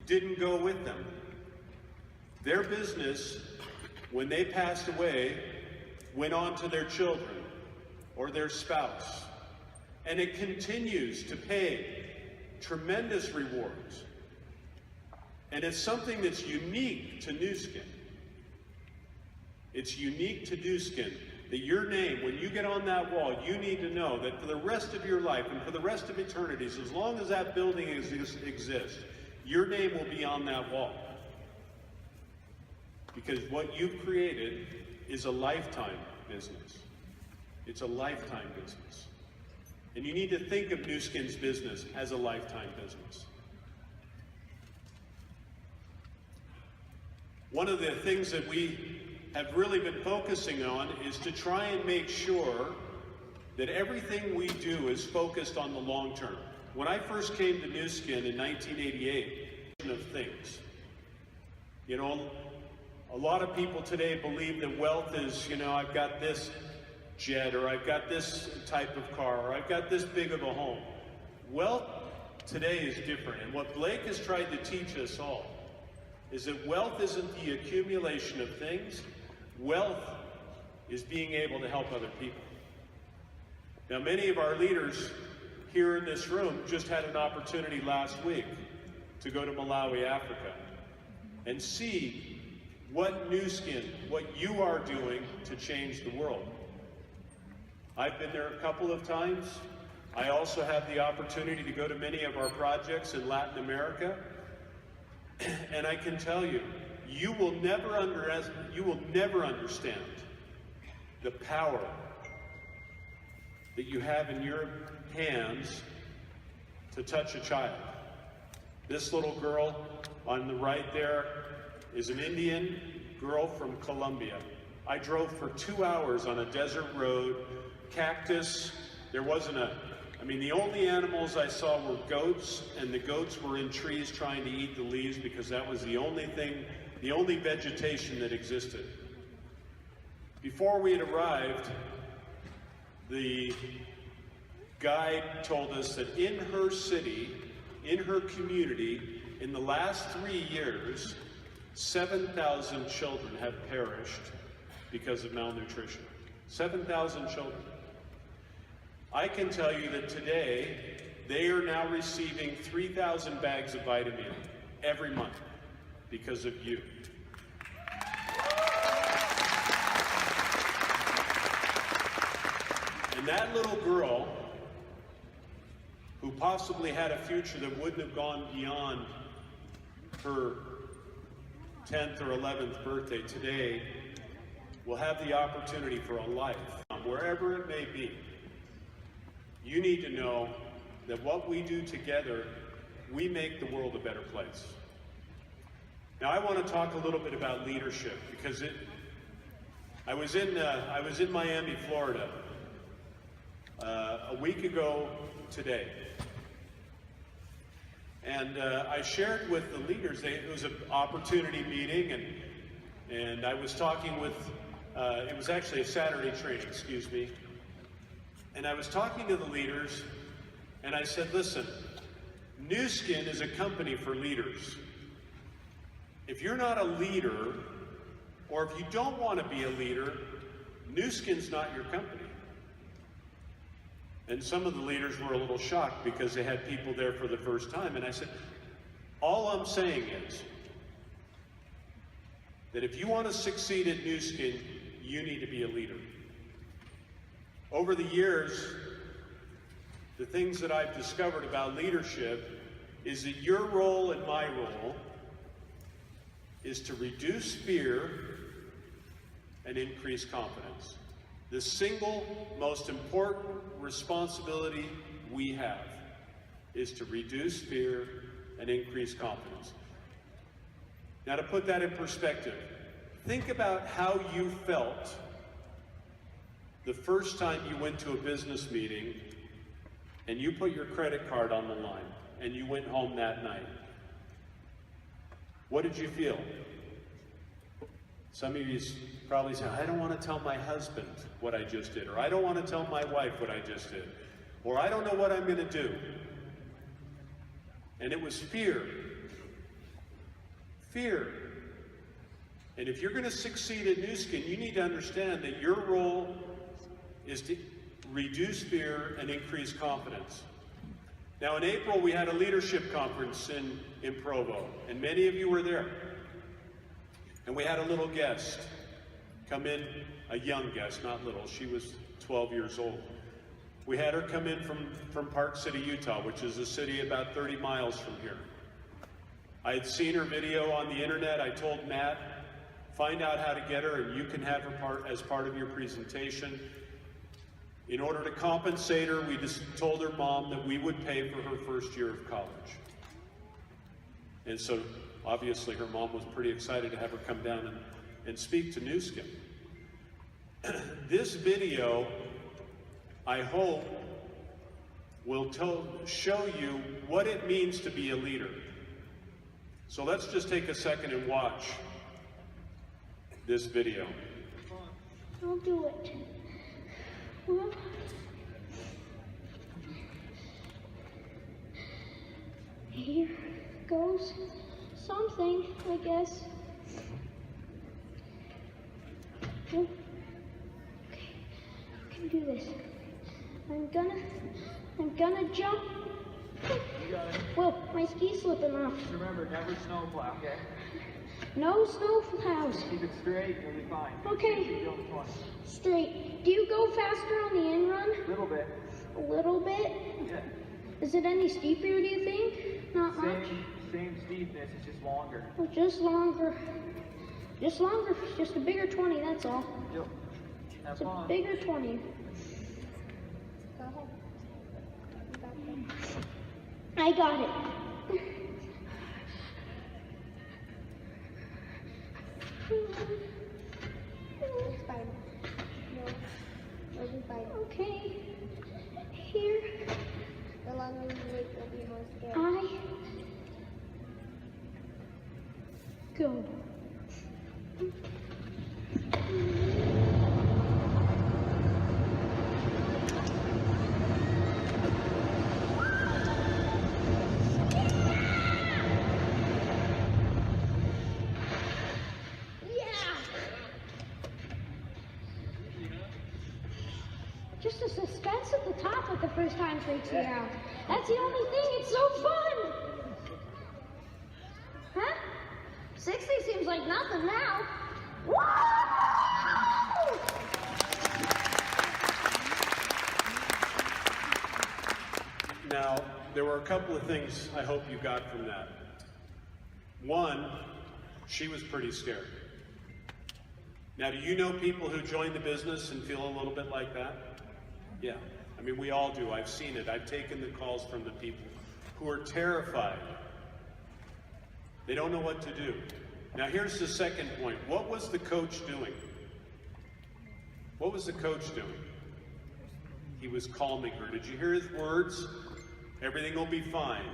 didn't go with them. Their business, when they passed away, went on to their children or their spouse. And it continues to pay tremendous rewards. And it's something that's unique to Nu Skin. It's unique to Nu Skin that your name, when you get on that wall, you need to know that for the rest of your life and for the rest of eternities, as long as that building exists, your name will be on that wall. Because what you've created is a lifetime business. It's a lifetime business. And you need to think of Nu Skin's business as a lifetime business. One of the things that we have really been focusing on is to try and make sure that everything we do is focused on the long term. When I first came to Nu Skin in 1988, of things. You know, a lot of people today believe that wealth is, you know, I've got this jet, or I've got this type of car, or I've got this big of a home. Wealth today is different, and what Blake has tried to teach us all is that wealth isn't the accumulation of things. Wealth is being able to help other people. Now, many of our leaders here in this room just had an opportunity last week to go to Malawi, Africa, and see what Nu Skin, what you are doing to change the world. I've been there a couple of times. I also have the opportunity to go to many of our projects in Latin America. And I can tell you, you will never understand the power that you have in your hands to touch a child. This little girl on the right there is an Indian girl from Colombia. I drove for 2 hours on a desert road, cactus. There wasn't the only animals I saw were goats, and the goats were in trees trying to eat the leaves because that was the only thing, the only vegetation that existed. Before we had arrived, the guide told us that in her city, in her community, in the last 3 years, 7,000 children have perished because of malnutrition. 7,000 children. I can tell you that today, they are now receiving 3,000 bags of vitamin every month because of you. And that little girl, who possibly had a future that wouldn't have gone beyond her 10th or 11th birthday, today will have the opportunity for a life, wherever it may be. You need to know that what we do together, we make the world a better place. Now, I want to talk a little bit about leadership, because I was in Miami, Florida, a week ago today, and I shared with the leaders. It was an opportunity meeting, and I was talking with. It was actually a Saturday training, excuse me. And I was talking to the leaders, and I said, listen, Nu Skin is a company for leaders. If you're not a leader, or if you don't want to be a leader, Nu Skin's not your company. And some of the leaders were a little shocked because they had people there for the first time. And I said, all I'm saying is that if you want to succeed at Nu Skin, you need to be a leader. Over the years, the things that I've discovered about leadership is that your role and my role is to reduce fear and increase confidence. The single most important responsibility we have is to reduce fear and increase confidence. Now, to put that in perspective, think about how you felt the first time you went to a business meeting and you put your credit card on the line and you went home that night. What did you feel? Some of you probably say, I don't want to tell my husband what I just did, or I don't want to tell my wife what I just did, or I don't know what I'm going to do. And it was fear. Fear. And if you're going to succeed at Nu Skin, you need to understand that your role is to reduce fear and increase confidence. Now in April, we had a leadership conference in Provo, and many of you were there. And we had a little guest come in, a young guest, not little, she was 12 years old. We had her come in from Park City, Utah, which is a city about 30 miles from here. I had seen her video on the internet. I told Matt, find out how to get her and you can have her as part of your presentation. In order to compensate her, we just told her mom that we would pay for her first year of college. And so obviously her mom was pretty excited to have her come down and speak to Nu Skin. This video, I hope, will show you what it means to be a leader. So let's just take a second and watch this video. I'll do it. Well, here goes something, I guess. Okay, I can do this. I'm gonna jump. You got it. Whoa, my ski's slipping off. Just remember, never snowplow, okay? No snow plows. Keep it straight, you'll be fine. Okay. Keep going twice. Straight. Do you go faster on the in run? A little bit. A little bit? Yeah. Is it any steeper, do you think? Not much? Same steepness, it's just longer. Well, just longer. Just longer. Just a bigger 20, that's all. Yep. Have It's a fun. bigger 20. Go ahead. I got it. Okay. Here. The longer you wait, you'll be more scared. I go. Just the suspense at the top at the first time freaks me out. That's the only thing, it's so fun! Huh? 60 seems like nothing now. Woo! Now, there were a couple of things I hope you got from that. One, she was pretty scared. Now, do you know people who join the business and feel a little bit like that? Yeah, I mean, we all do. I've seen it. I've taken the calls from the people who are terrified. They don't know what to do. Now, here's the second point. What was the coach doing? What was the coach doing? He was calming her. Did you hear his words? Everything will be fine.